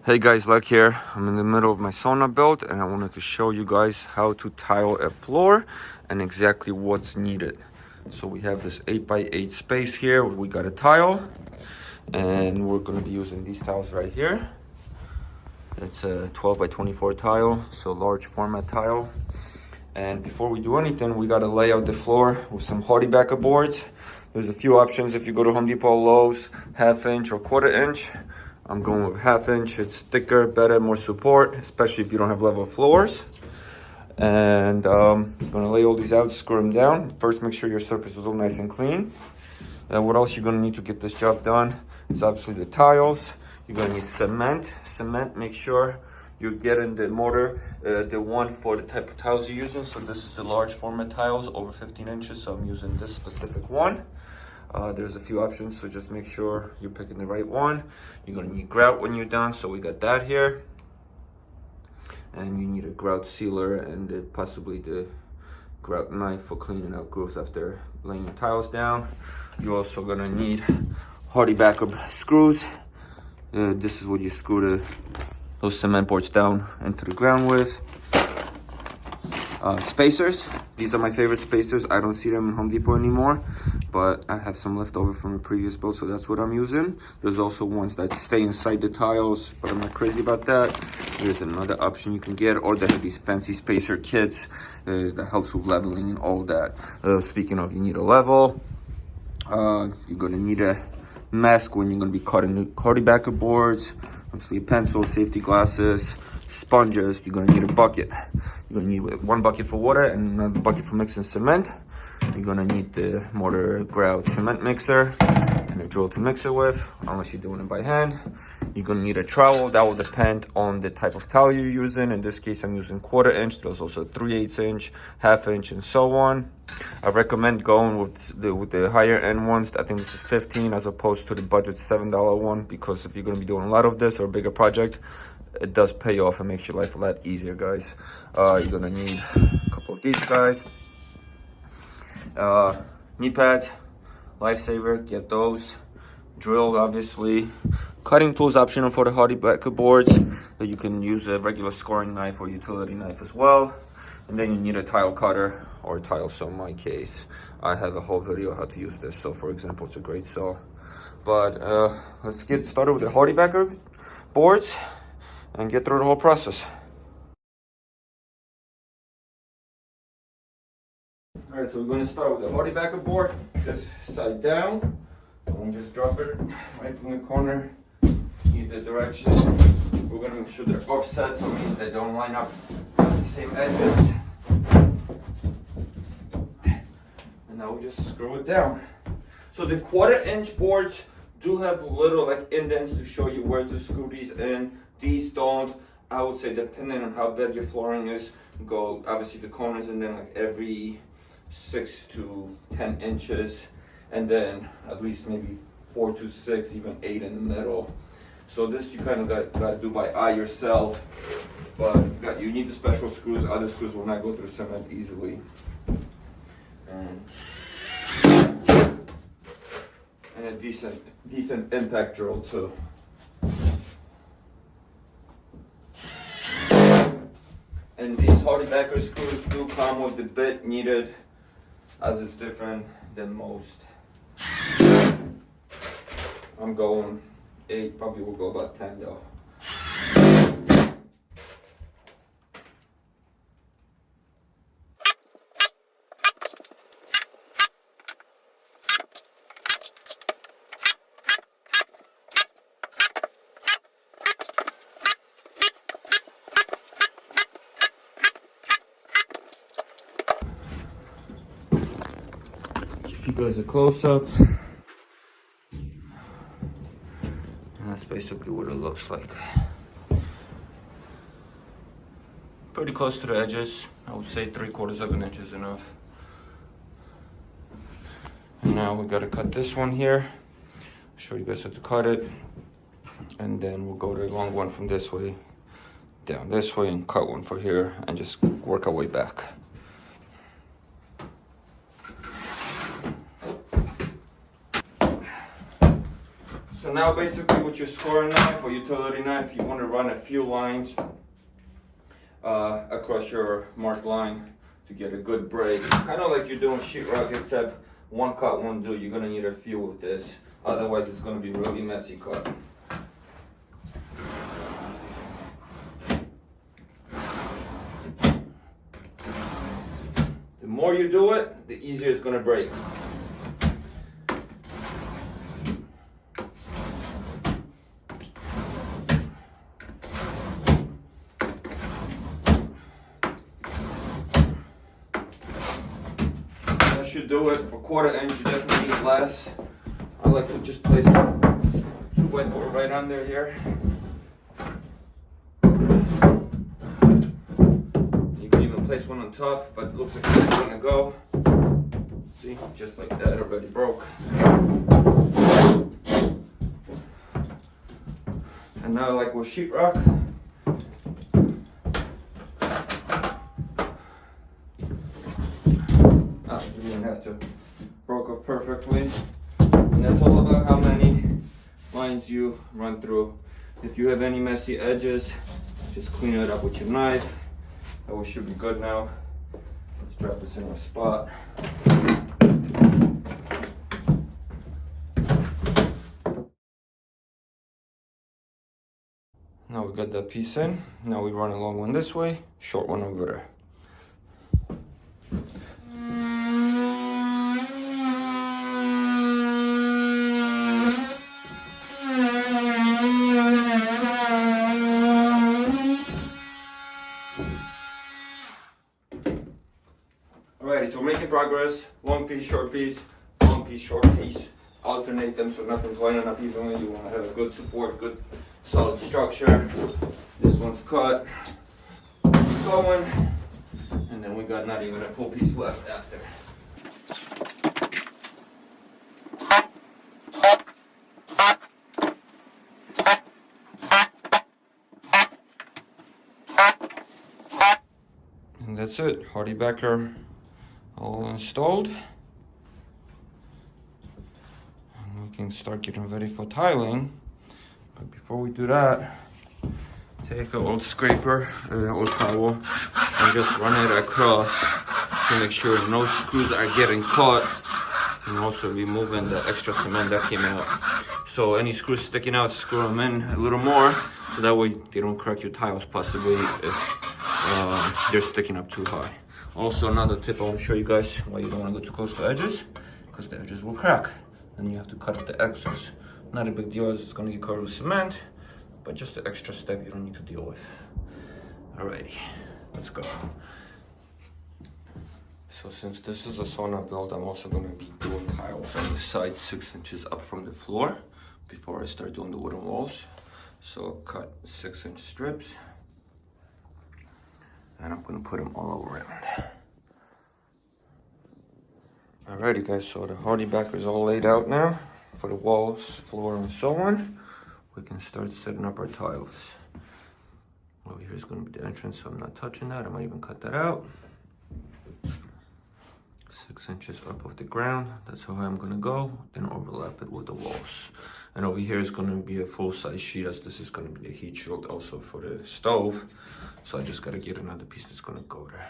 Hey guys, Lech here. I'm in the middle of my sauna build and I wanted to show you guys how to tile a floor and exactly what's needed. So we have this 8x8 space here. We got a tile and we're going to be using these tiles right here. It's a 12x24 tile, so large format tile. And before we do anything, we got to lay out the floor with some Hardiebacker boards. There's a few options if you go to Home Depot, Lowe's, 1/2 inch or 1/4 inch. I'm going with 1/2 inch. It's thicker, better, more support, especially if you don't have level floors. And I'm gonna lay all these out, screw them down. First, make sure your surface is all nice and clean. What else you're gonna need to get this job done is obviously the tiles. You're gonna need cement. Cement, make sure you're getting the mortar, the one for the type of tiles you're using. So this is the large format tiles, over 15 inches. So I'm using this specific one. There's a few options, so just make sure you're picking the right one. You're gonna need grout when you're done, so we got that here. And you need a grout sealer and possibly the grout knife for cleaning out grooves after laying your tiles down. You're also gonna need Hardiebacker screws. This is what you screw those cement boards down into the ground with. Spacers. These are my favorite spacers. I don't see them in Home Depot anymore, but I have some left over from a previous build, so that's what I'm using. There's also ones that stay inside the tiles, but I'm not crazy about that. There's another option you can get, or they have these fancy spacer kits that helps with leveling and all that. Speaking of, you need a level. You're gonna need a mask when you're gonna be cutting the Hardiebacker boards. Obviously, a pencil, safety glasses, sponges. You're gonna need a bucket. You're gonna need one bucket for water and another bucket for mixing cement. You're gonna need the Mortar grout cement mixer and a drill to mix it with, unless you're doing it by hand. You're gonna need a trowel. That will depend on the type of towel you're using. In this case, I'm using 1/4 inch. There's also 3/8 inch, 1/2 inch, and so on. I recommend going with the higher end ones. I think this is 15 as opposed to the budget $7 one, because if you're gonna be doing a lot of this or a bigger project, it does pay off and makes your life a lot easier, guys. You're gonna need a couple of these guys. Knee pads, lifesaver, get those. Drill, obviously. Cutting tools optional for the Hardiebacker boards. You can use a regular scoring knife or utility knife as well. And then you need a tile cutter or a tile saw in my case. I have a whole video how to use this. So for example, it's a great saw. But let's get started with the Hardiebacker boards and get through the whole process. All right, so we're going to start with the Hardiebacker board, just side down. And just drop it right from the corner, either direction. We're going to make sure they're offset, so they don't line up at the same edges. And now we just screw it down. So the 1/4 inch boards do have little like indents to show you where to screw these in. These don't. I would say depending on how bad your flooring is, go obviously the corners and then like every 6 to 10 inches, and then at least maybe 4 to 6, even 8 in the middle. So this you kind of got to do by eye yourself, but you need the special screws. Other screws will not go through cement easily. And a decent impact drill too. And these Hardiebacker screws do come with the bit needed, as it's different than most. I'm going 8, probably will go about 10 though. Give you guys a close-up. That's basically what it looks like. Pretty close to the edges. I would say 3/4 of an inch is enough. And now we gotta cut this one here. I'll show you guys how to cut it. And then we'll go to the long one from this way, down this way, and cut one for here, and just work our way back. So So now basically with your scoring knife or utility knife, you want to run a few lines across your marked line to get a good break. Kind of like you're doing sheetrock, except one cut won't do. You're going to need a few with this. Otherwise it's going to be really messy cut. The more you do it, the easier it's going to break. That should do it. For quarter inch, you definitely need less. I like to just place 2 by 4 right under here. You can even place one on top, but it looks like it's gonna go. See, just like that, already broke. And now, like with sheetrock, you didn't have to broke off perfectly. And that's all about how many lines you run through. If you have any messy edges, just clean it up with your knife. That we should be good now. Let's drop this in our spot. Now we got that piece in. Now we run a long one this way, short one over there. Alrighty, so we're making progress. Long piece, short piece, long piece, short piece. Alternate them so nothing's lining up evenly. You want to have a good support, good solid structure. This one's cut, going, and then we got not even a full piece left after. And that's it, Hardibacker all installed. And we can start getting ready for tiling. But before we do that, take an old scraper, old trowel, and just run it across to make sure no screws are getting caught, and also removing the extra cement that came out. So any screws sticking out, screw them in a little more, so that way they don't crack your tiles possibly if they're sticking up too high. Also, another tip I want to show you guys why you don't want to go too close to edges, because the edges will crack, and you have to cut the excess. Not a big deal as it's going to get covered with cement, but just an extra step you don't need to deal with. Alrighty, let's go. So since this is a sauna build, I'm also going to be doing tiles on the side 6 inches up from the floor before I start doing the wooden walls. So I'll cut 6-inch strips, and I'm going to put them all around. Alrighty guys, so the Hardibacker is all laid out now for the walls, floor, and so on. We can start setting up our tiles. Over here is going to be the entrance, so I'm not touching that. I might even cut that out. 6 inches up off the ground. That's how high I'm going to go. Then overlap it with the walls. And over here is going to be a full-size sheet, as this is going to be the heat shield also for the stove. So I just got to get another piece that's going to go there.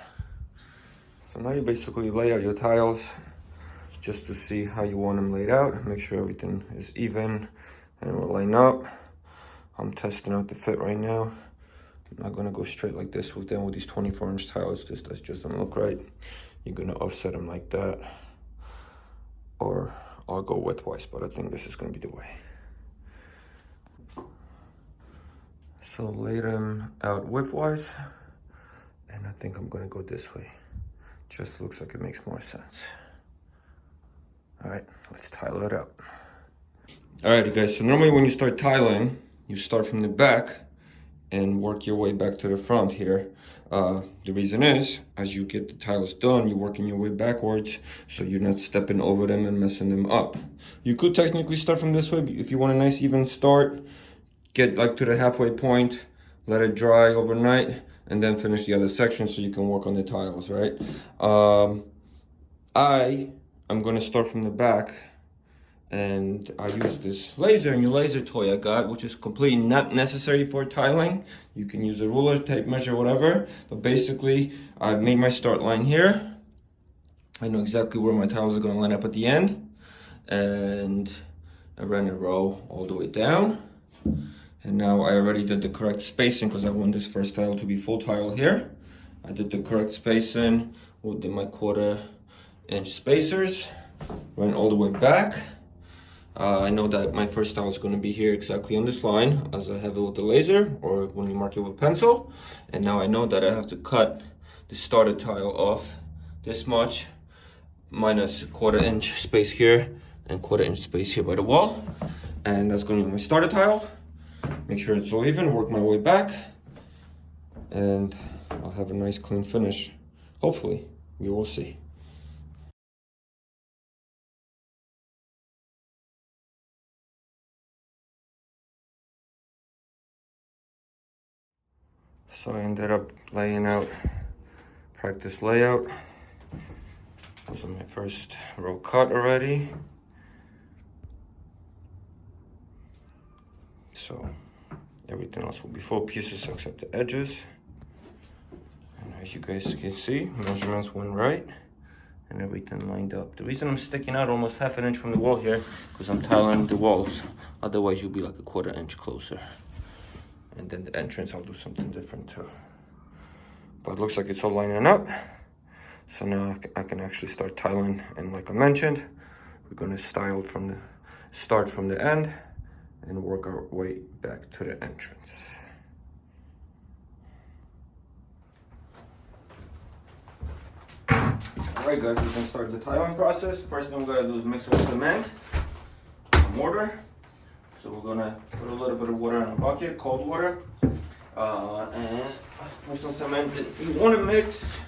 So now you basically lay out your tiles just to see how you want them laid out. Make sure everything is even and will line up. I'm testing out the fit right now. I'm not gonna go straight like this with them with these 24-inch tiles. That just doesn't look right. You're gonna offset them like that, or I'll go widthwise, but I think this is gonna be the way. So lay them out widthwise, and I think I'm gonna go this way. Just looks like it makes more sense. All right, let's tile it up. Alrighty guys, so normally when you start tiling, you start from the back and work your way back to the front here. The reason is, as you get the tiles done, you're working your way backwards, so you're not stepping over them and messing them up. You could technically start from this way, but if you want a nice even start, get like to the halfway point, let it dry overnight, and then finish the other section so you can work on the tiles, right? I'm gonna start from the back and I use this laser, new laser toy I got, which is completely not necessary for tiling. You can use a ruler, tape measure, whatever, but basically I made my start line here. I know exactly where my tiles are going to line up at the end, and I ran a row all the way down, and now I already did the correct spacing because I want this first tile to be full tile here. I did the correct spacing with my 1/4 inch spacers, ran all the way back. I know that my first tile is going to be here exactly on this line as I have it with the laser or when you mark it with pencil. And now I know that I have to cut the starter tile off this much minus 1/4 inch space here and 1/4 inch space here by the wall. And that's going to be my starter tile. Make sure it's all even, work my way back, and I'll have a nice clean finish. Hopefully, we will see. So I ended up laying out practice layout. This is my first row cut already. So everything else will be full pieces except the edges. And as you guys can see, measurements went right and everything lined up. The reason I'm sticking out almost 1/2 inch from the wall here, because I'm tiling the walls. Otherwise you'll be like a 1/4 inch closer. And then the entrance, I'll do something different too. But it looks like it's all lining up. So now I can actually start tiling. And like I mentioned, we're gonna start from the end and work our way back to the entrance. All right guys, we're gonna start the tiling process. First thing we're gonna do is mix some cement, mortar. So we're gonna put a little bit of water in a bucket, cold water, and put some cement in. You wanna mix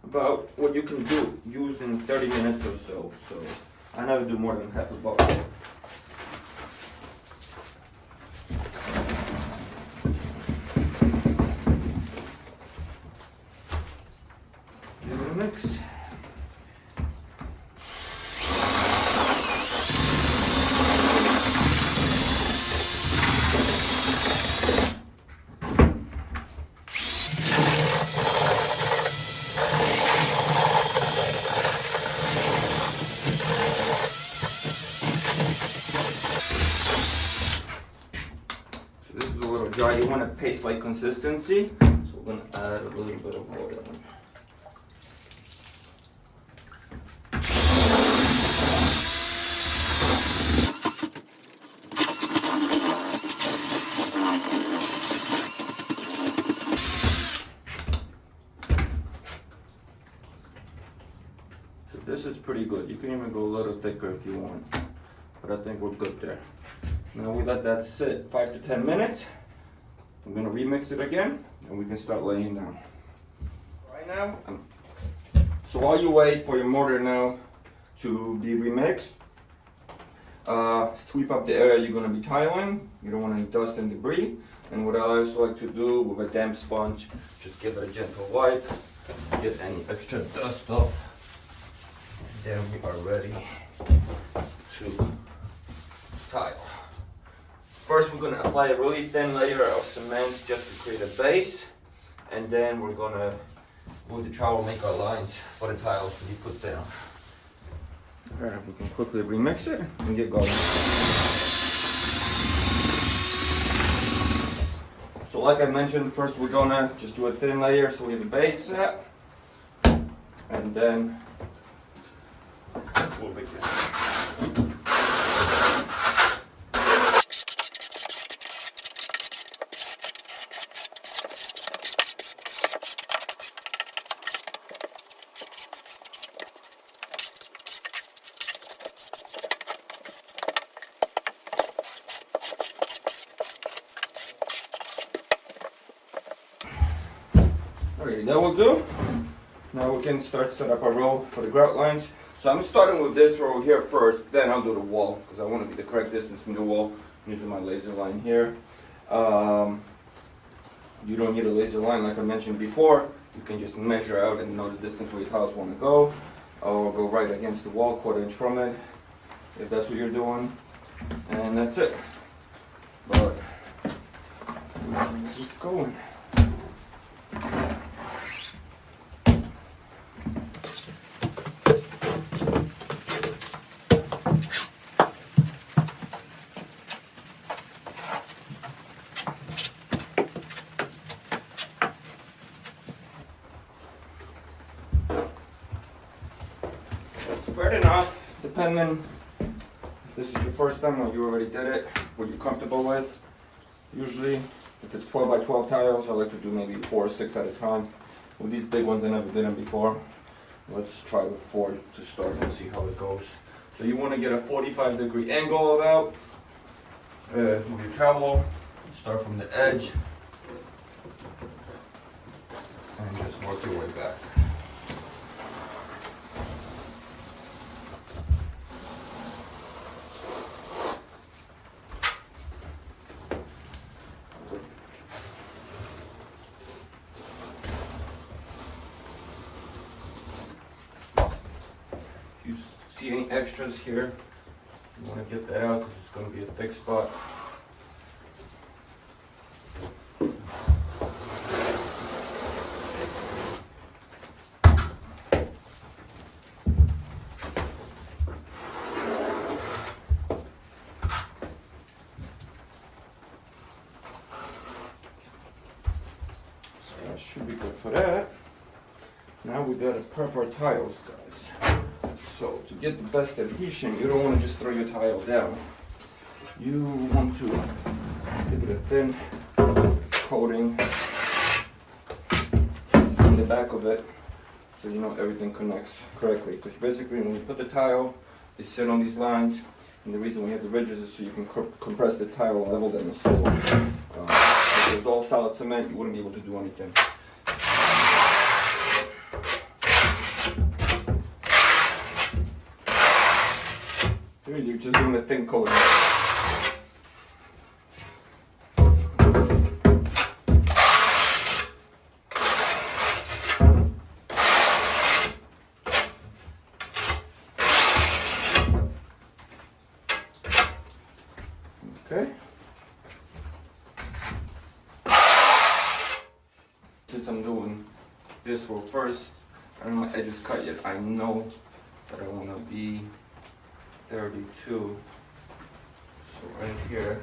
about what you can use in 30 minutes or so. So I never do more than 1/2 a bucket. Give it a mix. Dry, you want a paste-like consistency, so we're going to add a little bit of water. So this is pretty good. You can even go a little thicker if you want, but I think we're good there. Now we let that sit 5 to 10 minutes. I'm gonna remix it again, and we can start laying down. Right now, so while you wait for your mortar now to be remixed, sweep up the area you're gonna be tiling. You don't want any dust and debris. And what I also like to do with a damp sponge, just give it a gentle wipe, get any extra dust off. And then we are ready to tile. First, we're going to apply a really thin layer of cement just to create a base, and then we're going to, with the trowel, make our lines for the tiles to be put down. Alright, we can quickly remix it and get going. So like I mentioned, first we're going to just do a thin layer so we have a base set, and then we'll begin. Alright, that will do. Now we can start to set up a row for the grout lines. So I'm starting with this row here first, then I'll do the wall, because I want to be the correct distance from the wall using my laser line here. You don't need a laser line like I mentioned before. You can just measure out and know the distance where your tiles want to go. Or go right against the wall, 1/4 inch from it. if that's what you're doing, and that's it. But keep going. Spread enough, depending if this is your first time or you already did it, what you're comfortable with. Usually, if it's 12 by 12 tiles, I like to do maybe 4 or 6 at a time. With these big ones, I never did them before. Let's try with 4 to start and see how it goes. So you want to get a 45-degree angle about. Move your trowel, start from the edge, and just work your way back. See any extras here, you want to get that out because it's going to be a thick spot. So that should be good for that. Now we got to prep our tiles, guys. So to get the best adhesion, you don't want to just throw your tile down. You want to give it a thin coating on the back of it so you know everything connects correctly. Because basically when you put the tile, they sit on these lines, and the reason we have the ridges is so you can compress the tile and level them. So if it was all solid cement, you wouldn't be able to do anything. You're just doing a thin coating. Okay. Since I'm doing this row first, I don't know my edges cut yet. I know that I want to be 32, so right here,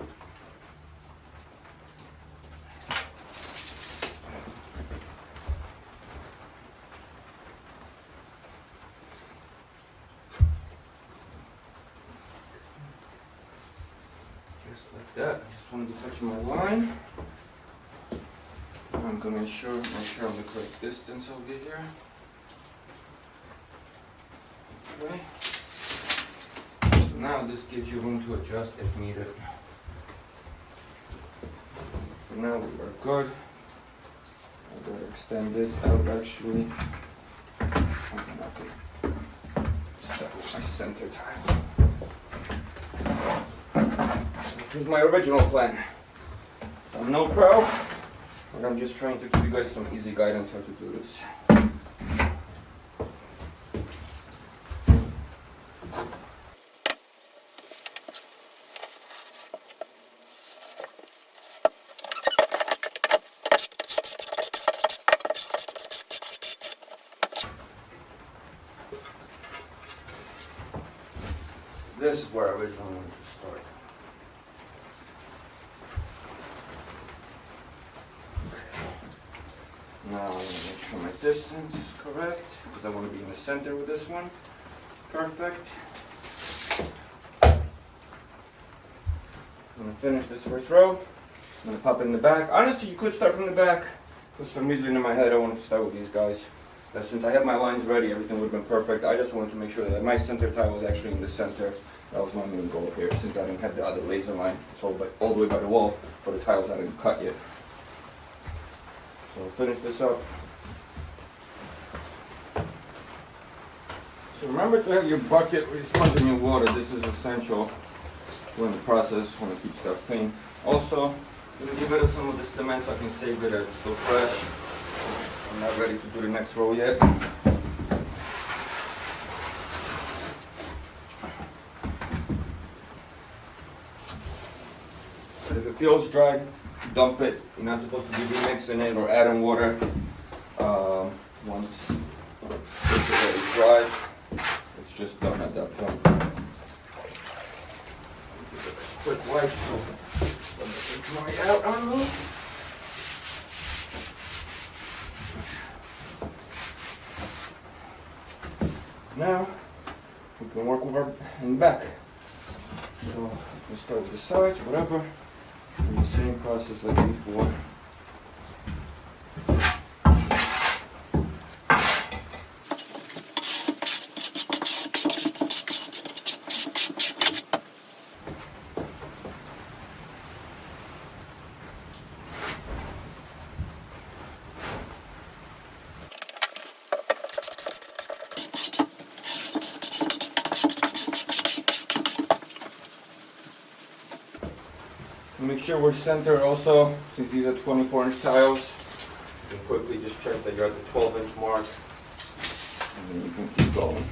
just like that. I just want to be touching my line. I'm going to make sure I'm the correct distance over here. Okay. Now this gives you room to adjust if needed. For now we are good. I'm going to extend this out actually. I'm not going to start with my center tile, which was my original plan. So I'm no pro, but I'm just trying to give you guys some easy guidance how to do this. This is where I originally wanted to start. Okay. Now I'm going to make sure my distance is correct because I want to be in the center with this one. Perfect. I'm going to finish this first row. I'm going to pop it in the back. Honestly, you could start from the back. For some reason in my head, I wanted to start with these guys. But since I have my lines ready, everything would have been perfect. I just wanted to make sure that my center tile was actually in the center. That was my main goal here, since I didn't have the other laser line. It's all the way by the wall for the tiles I didn't cut yet. So we'll finish this up. So remember to have your bucket with your sponge and your water. This is essential during the process when you keep stuff clean. Also, I'm going to get rid of some of the cement so I can save it as it's still fresh. I'm not ready to do the next row yet. feels dry, dump it. You're not supposed to be remixing it or adding water. Once it's already dry, it's just done at that point. Quick wipe so it doesn't dry out on me. Now we can work with our in back. So we'll start with the sides, whatever. And the same process like before. Make sure we're centered also, since these are 24-inch tiles. You can quickly just check that you're at the 12-inch mark, and then you can keep going.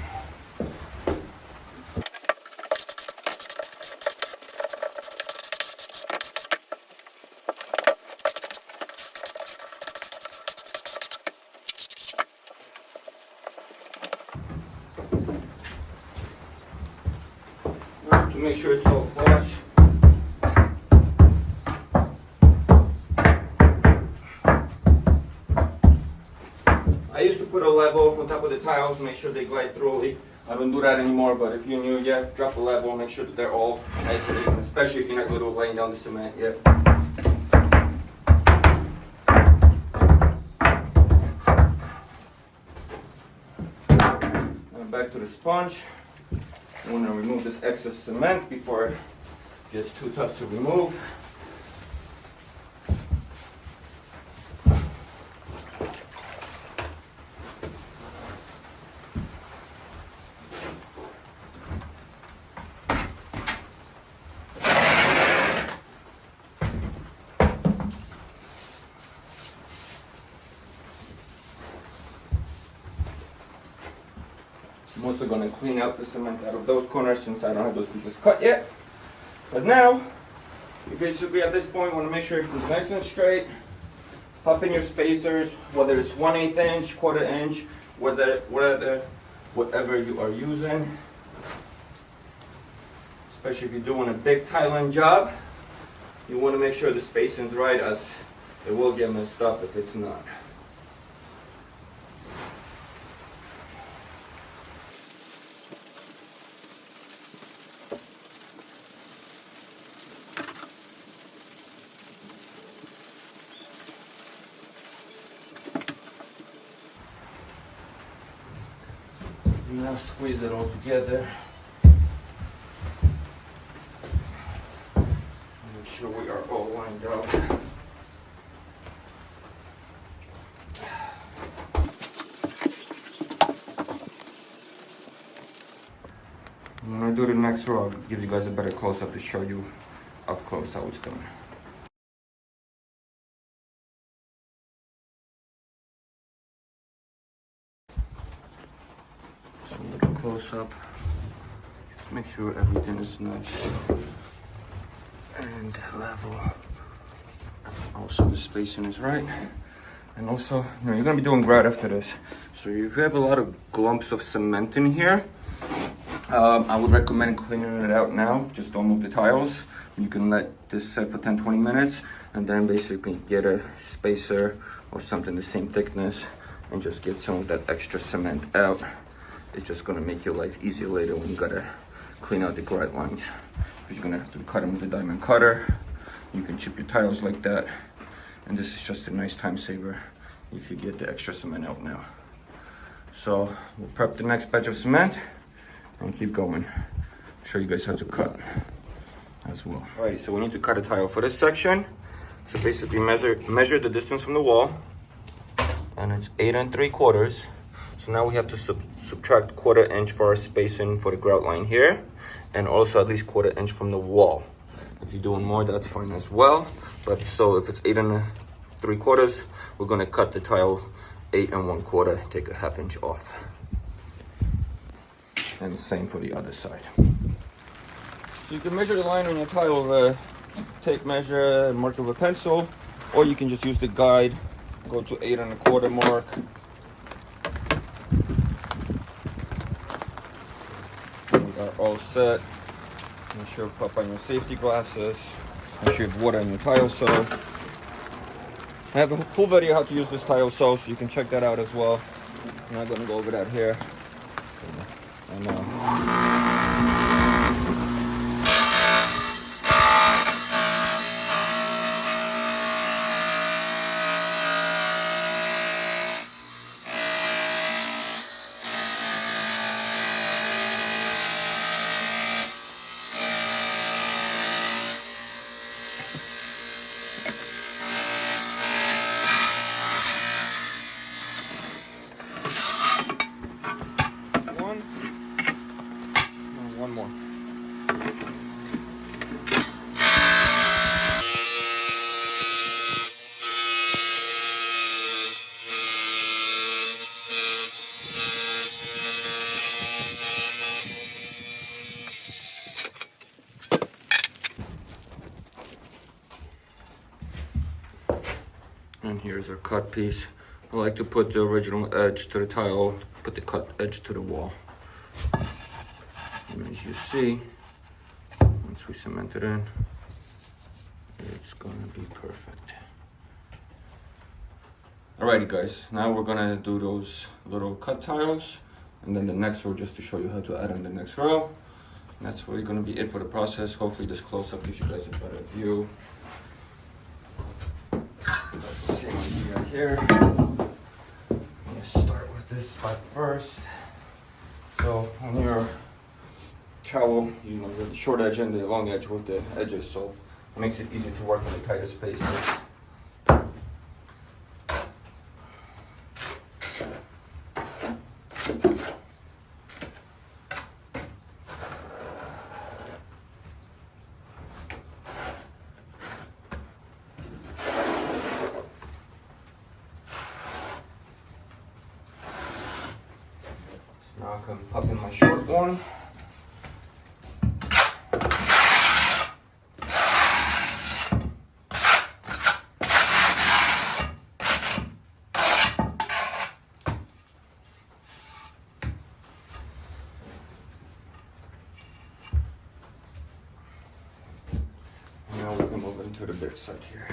Now, to make sure it's all flush, I used to put a level on top of the tiles, make sure they glide thoroughly. I don't do that anymore, but if you're new, yeah, drop a level, make sure that they're all nice and even, especially if you're not good at laying down the cement yet. Now back to the sponge. I want to remove this excess cement before it gets too tough to remove. I'm also going to clean out the cement out of those corners since I don't have those pieces cut yet. But now, you basically at this point want to make sure it's nice and straight. Pop in your spacers, whether it's 1/8 inch, 1/4 inch, whatever you are using. Especially if you're doing a big tiling job, you want to make sure the spacing's right, as it will get messed up if it's not. Now squeeze it all together. Make sure we are all lined up. When I do the next row, I'll give you guys a better close-up to show you up close how it's done. Just a little close-up. Just make sure everything is nice and level. Also the spacing is right. And also, you're gonna be doing grout after this. So if you have a lot of clumps of cement in here, I would recommend cleaning it out now. Just don't move the tiles. You can let this set for 10-20 minutes and then basically get a spacer or something the same thickness and just get some of that extra cement out. It's just gonna make your life easier later when you gotta clean out the grout lines. Because you're gonna have to cut them with a diamond cutter. You can chip your tiles like that. And this is just a nice time saver if you get the extra cement out now. So we'll prep the next batch of cement and keep going. Show you guys how to cut as well. Alrighty, so we need to cut a tile for this section. So basically measure the distance from the wall, and it's 8 3/4. So now we have to subtract 1/4 inch for our spacing for the grout line here, and also at least 1/4 inch from the wall. If you're doing more, that's fine as well. But so if it's 8 3/4, we're gonna cut the tile 8 1/4, take a 1/2 inch off. And the same for the other side. So you can measure the line on your tile tape measure and mark with a pencil, or you can just use the guide. Go to 8 1/4 mark. We are all set. Make sure you pop on your safety glasses. Make sure you have water in your tile saw. I have a full video how to use this tile saw, so you can check that out as well. I'm not going to go over that here. One more. And here's our cut piece. I like to put the original edge to the tile, put the cut edge to the wall. And as you see, once we cement it in, it's gonna be perfect. Alrighty guys, now we're gonna do those little cut tiles, and then the next row just to show you how to add in the next row. And that's really gonna be it for the process. Hopefully this close-up gives you guys a better view. Same idea here. I'm gonna start with this spot first. So on your trowel, you know, the short edge and the long edge with the edges, so it makes it easy to work in the tightest spaces. Now I can pop in my short one. Now we can move into the big side here.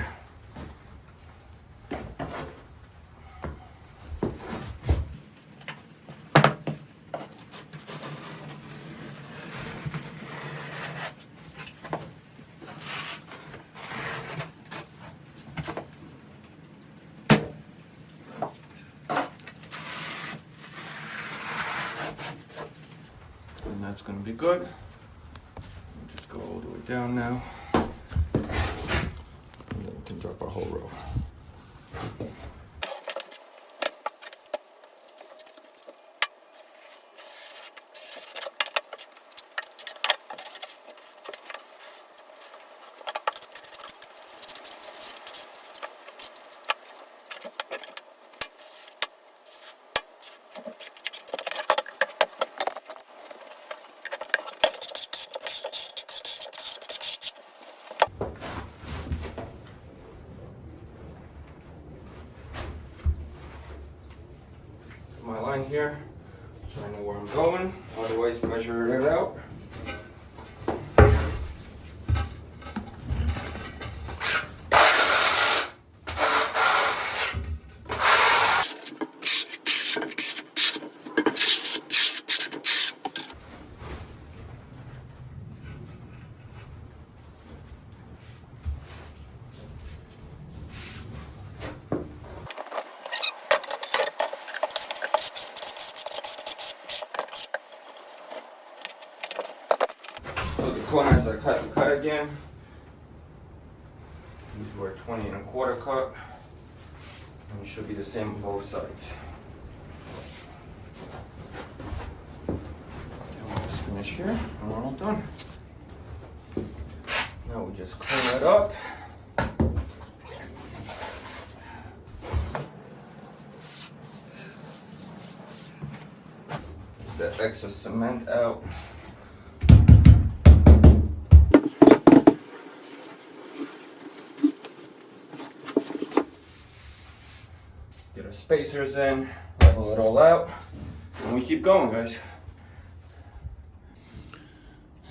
And that's going to be good. We'll just go all the way down now. And then we can drop our whole row. My line here, so I know where I'm going. Otherwise, measure it out. So the corners I had to cut again. These were 20 1/4 cut. And it should be the same on both sides. Okay, let's finish here and we're all done. Now we just clean it up. Get the excess cement out. Get our spacers in, level it all out, and we keep going, guys.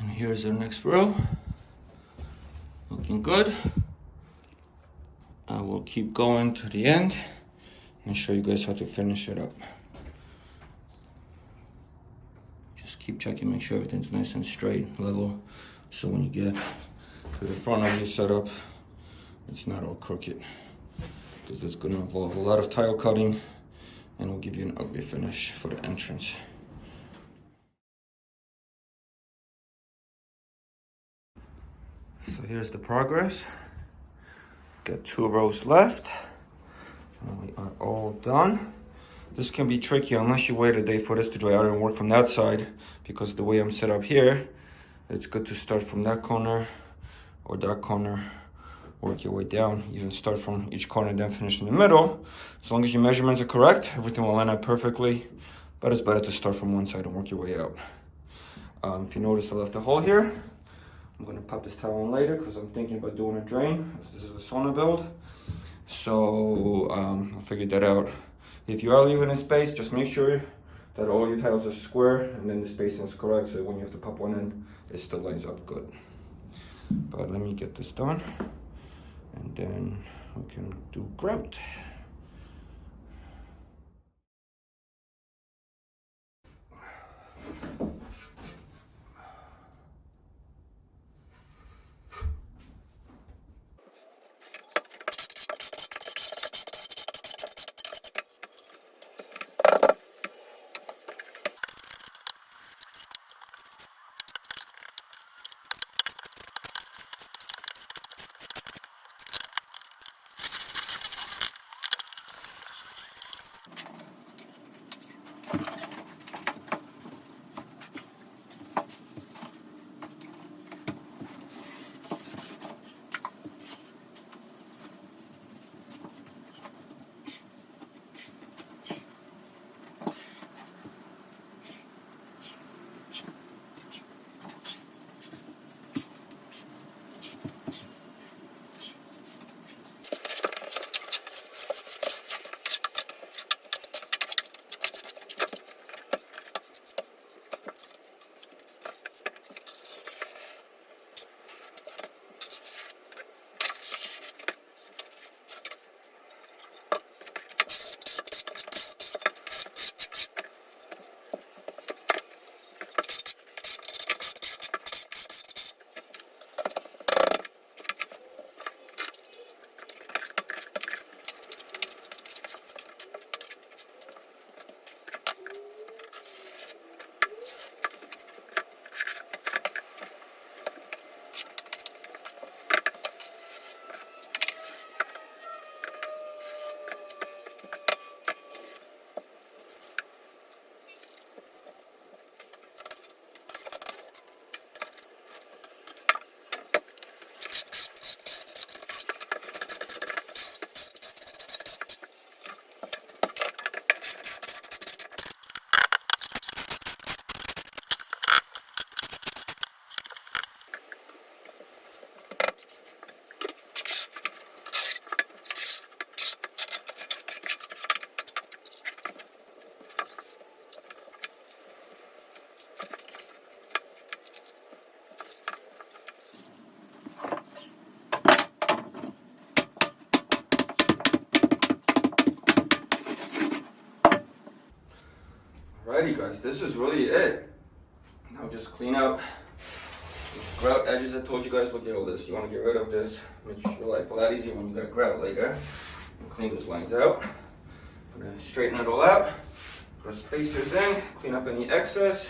And here's our next row. Looking good. I will keep going to the end and show you guys how to finish it up. Just keep checking, make sure everything's nice and straight, level, so when you get to the front of your setup, it's not all crooked, because it's going to involve a lot of tile cutting and will give you an ugly finish for the entrance. So here's the progress. Got 2 rows left, and we are all done. This can be tricky unless you wait a day for this to dry out and work from that side, because the way I'm set up here, it's good to start from that corner or that corner, work your way down, even start from each corner and then finish in the middle. As long as your measurements are correct, everything will line up perfectly, but it's better to start from one side and work your way out. If you notice, I left a hole here. I'm gonna pop this towel on later because I'm thinking about doing a drain. This is a sauna build. So I figured that out. If you are leaving a space, just make sure that all your tiles are square and then the spacing is correct, so when you have to pop one in, it still lines up good. But let me get this done, and then we can do grout. Alrighty guys, this is really it. Now just clean out the grout edges. I told you guys, look at all this. You want to get rid of this, make your life a lot easier when you got grout later. And clean those lines out. I'm going to straighten it all out. Put spacers in, clean up any excess.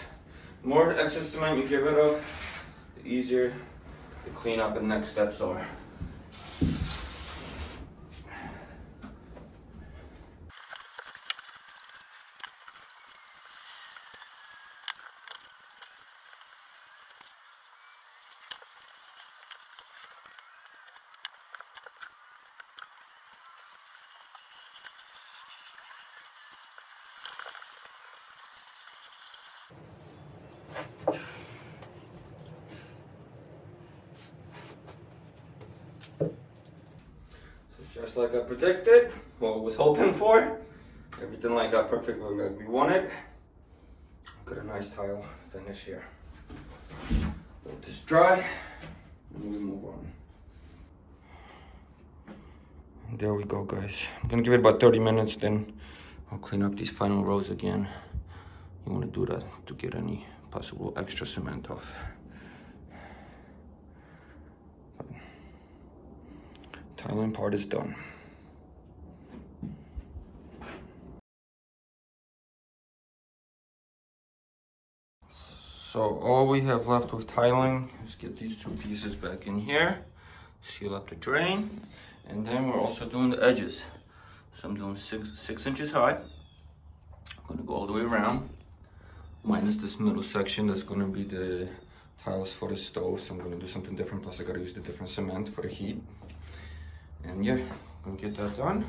The more excess cement you get rid of, the easier the clean up and next steps are. Just like I predicted, what I was hoping for. Everything like that perfectly like we wanted. Got a nice tile finish here. Let this dry and we move on. And there we go, guys. I'm gonna give it about 30 minutes, then I'll clean up these final rows again. You wanna do that to get any possible extra cement off. But tiling part is done. So all we have left with tiling is get these two pieces back in here, seal up the drain, and then we're also doing the edges. So I'm doing six inches high. I'm gonna go all the way around, minus this middle section that's gonna be the tiles for the stove. So I'm gonna do something different, plus I gotta use the different cement for the heat. And yeah, I'm gonna get that done.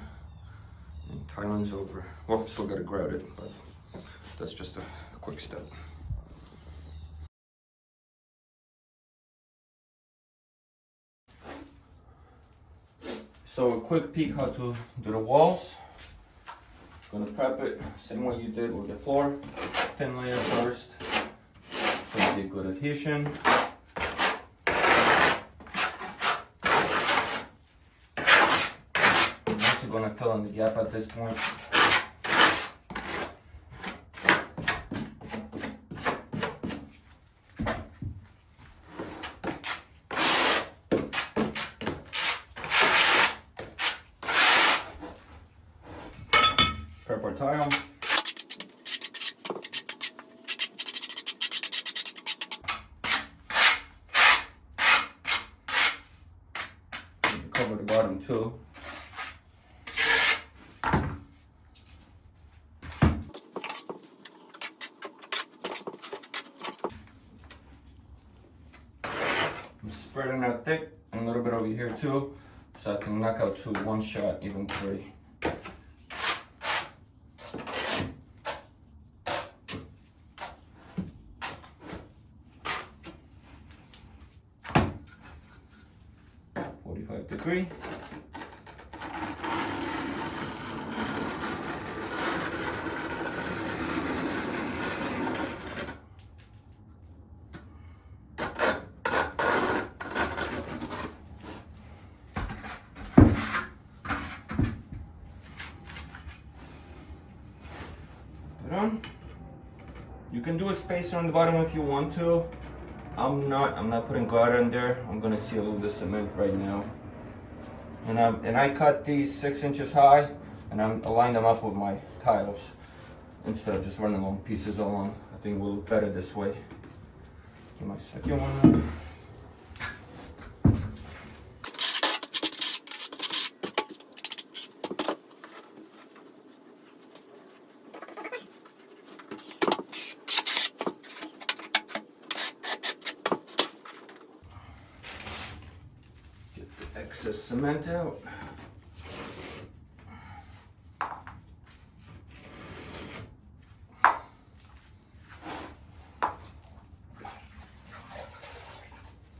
And tiling's over. Well, still gotta grout it, but that's just a quick step. So a quick peek how to do the walls. Gonna prep it same way you did with the floor. Thin layer first, so you get good adhesion. I'm also gonna fill in the gap at this point. Prep our tile. Cover the bottom too. I'm spreading out thick and a little bit over here too, so I can knock out two one shot, even three. Degree. You can do a spacer on the bottom if you want to. I'm not putting grout in there. I'm gonna seal with the cement right now. And I cut these 6 inches high, and I lined them up with my tiles instead of just running long pieces along. I think it will look better this way. Get my second one up. Excess cement out.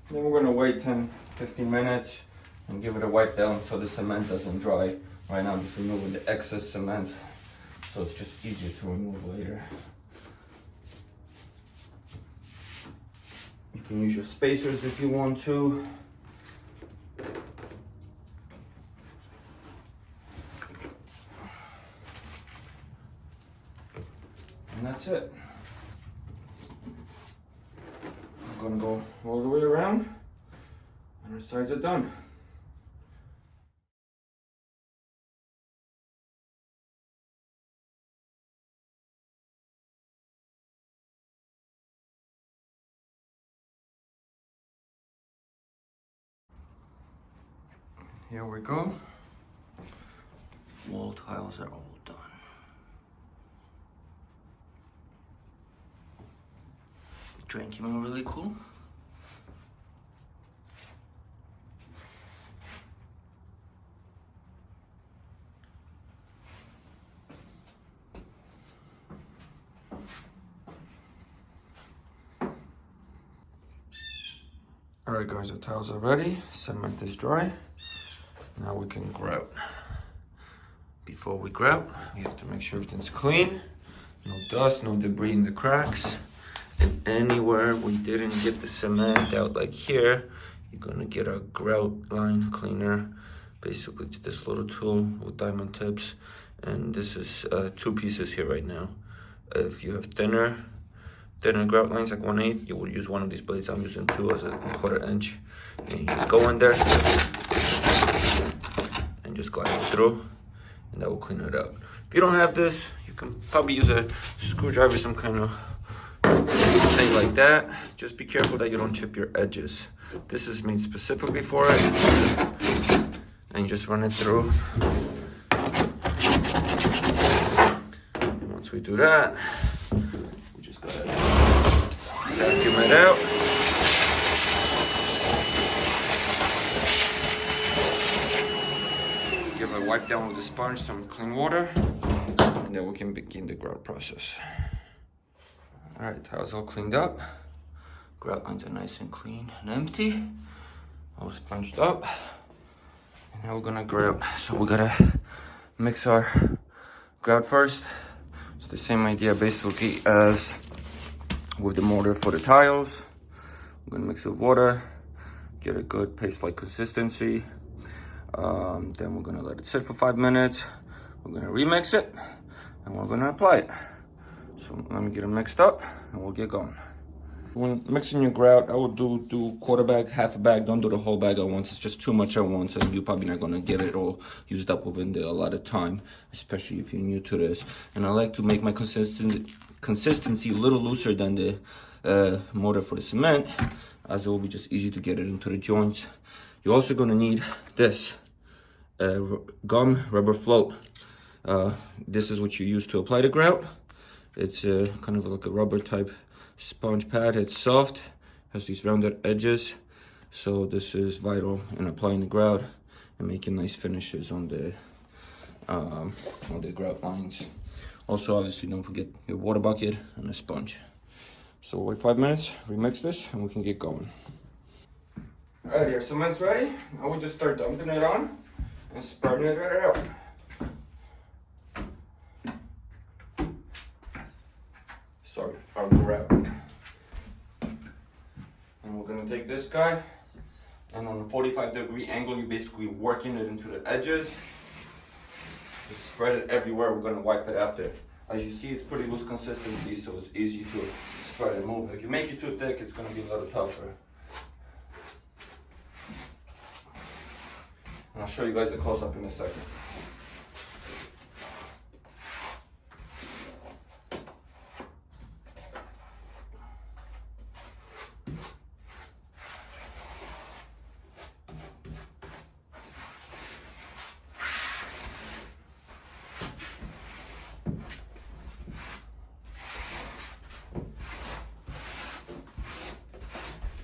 Then we're going to wait 10-15 minutes and give it a wipe down so the cement doesn't dry. Right now I'm just removing the excess cement, so it's just easier to remove later. You can use your spacers if you want to. And that's it. I'm gonna go all the way around and our sides are done. Here we go. Wall tiles are all done. Drain came in really cool. Alright guys, the tiles are ready. Cement is dry. Now we can grout. Before we grout, we have to make sure everything's clean. No dust, no debris in the cracks. And anywhere we didn't get the cement out, like here, you're gonna get a grout line cleaner. Basically, it's this little tool with diamond tips. And this is 2 pieces here right now. If you have thinner grout lines, like 1/8, you would use one of these blades. I'm using 2 as a 1/4 inch. And you just go in there and just glide it through, and that will clean it out. If you don't have this, you can probably use a screwdriver, some kind of thing like that. Just be careful that you don't chip your edges. This is made specifically for it. And you just run it through. And once we do that, we just gotta vacuum it out. Give it a wipe down with a sponge, some clean water, and then we can begin the grout process. All right, tile's all cleaned up. Grout lines are nice and clean and empty. All sponged up. And now we're gonna grout. So we gotta mix our grout first. It's the same idea basically as with the mortar for the tiles. We're gonna mix it with water, get a good paste-like consistency. Then we're gonna let it sit for 5 minutes. We're gonna remix it and we're gonna apply it. So let me get it mixed up and we'll get going. When mixing your grout, I would do 1/4 bag, 1/2 bag. Don't do the whole bag at once. It's just too much at once, and you're probably not gonna get it all used up within a lot of time, especially if you're new to this. And I like to make my consistency a little looser than the mortar for the cement, as it will be just easy to get it into the joints. You're also gonna need this gum rubber float. This is what you use to apply the grout. It's kind of like a rubber type sponge pad. It's soft, has these rounded edges, so this is vital in applying the grout and making nice finishes on the grout lines. Also, obviously, don't forget your water bucket and a sponge. So wait 5 minutes, remix this, and we can get going. All right, your cement's ready. Now we just start dumping it on and spreading it right out. Sorry, our grout. And we're gonna take this guy, and on a 45-degree angle, you're basically working it into the edges. Just spread it everywhere. We're gonna wipe it after. As you see, it's pretty loose consistency, so it's easy to spread and move. If you make it too thick, it's gonna be a little tougher. And I'll show you guys a close-up in a second.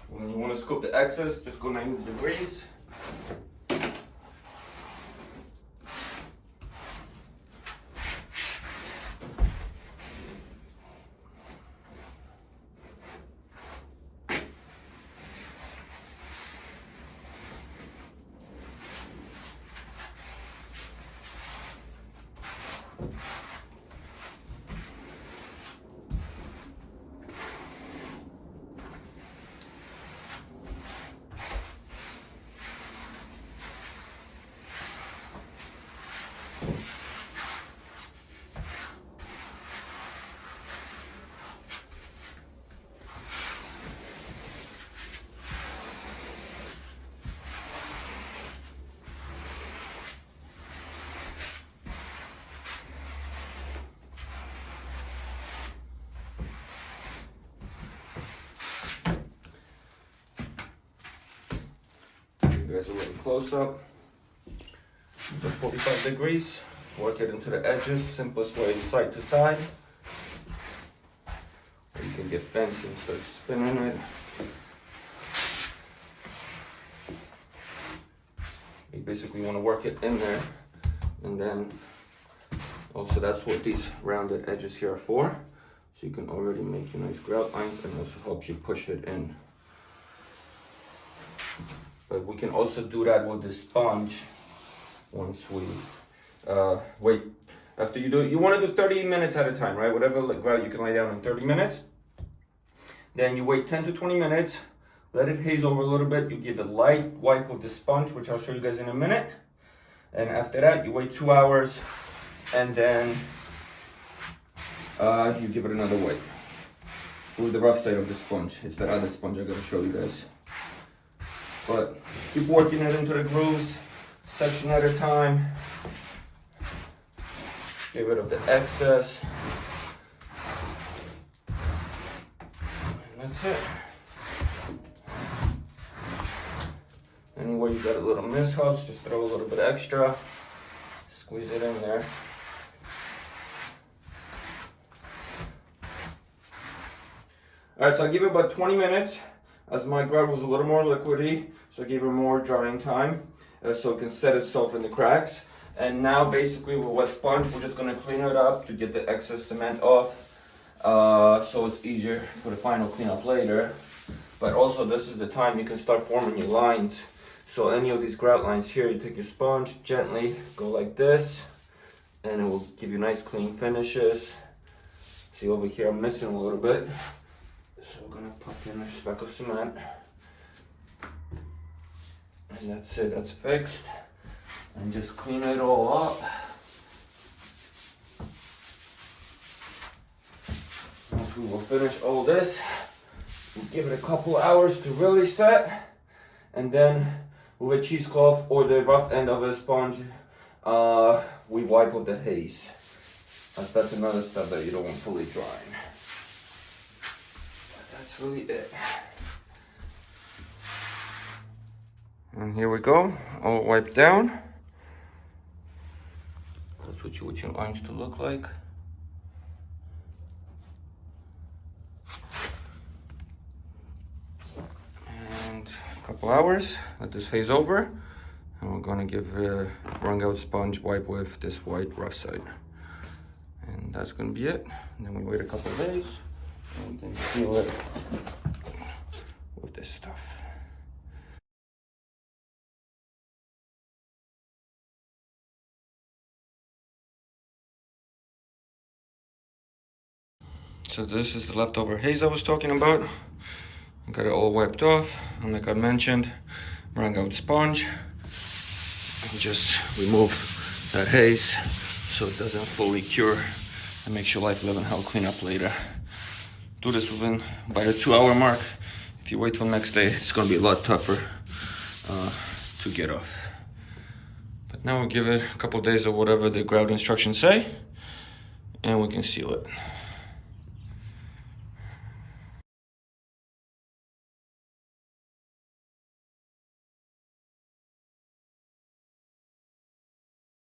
When you want to scoop the excess, just go 90 degrees. You guys are getting close up. So 45 degrees. Work it into the edges. Simplest way is side to side. Or you can get fancy and start spinning it. You basically want to work it in there, and then also that's what these rounded edges here are for. So you can already make your nice grout lines, and also helps you push it in. But we can also do that with the sponge once we wait. After you do it, you want to do 30 minutes at a time, right? Whatever grout you can lay down in 30 minutes. Then you wait 10 to 20 minutes, let it haze over a little bit. You give it a light wipe with the sponge, which I'll show you guys in a minute. And after that, you wait 2 hours, and then you give it another wipe with the rough side of the sponge. It's that other sponge I gotta show you guys. But keep working it into the grooves, section at a time. Get rid of the excess. And that's it. Anywhere you got a little mishaps, just throw a little bit extra. Squeeze it in there. Alright, so I give it about 20 minutes as my grout was a little more liquidy, so I gave it more drying time so it can set itself in the cracks. And now basically with wet sponge, we're just gonna clean it up to get the excess cement off so it's easier for the final cleanup later. But also this is the time you can start forming your lines. So any of these grout lines here, you take your sponge, gently go like this, and it will give you nice clean finishes. See over here I'm missing a little bit. So we're gonna pop in a speck of cement. And that's it, that's fixed. And just clean it all up. Once we will finish all this, we'll give it a couple hours to really set. And then with a cheesecloth or the rough end of a sponge, we wipe with the haze. That's another step that you don't want fully drying. But that's really it. And here we go, all wiped down. That's what you want your lines to look like. And a couple hours, let this haze over. And we're gonna give a wrung out sponge wipe with this white rough side. And that's gonna be it. And then we wait a couple of days and we can seal it with this stuff. So this is the leftover haze I was talking about. I got it all wiped off, and like I mentioned, wrung out sponge. And just remove that haze so it doesn't fully cure and makes your life living hell clean up later. Do this within by the 2 hour mark. If you wait till next day, it's gonna be a lot tougher to get off. But now we'll give it a couple days of whatever the grout instructions say, and we can seal it.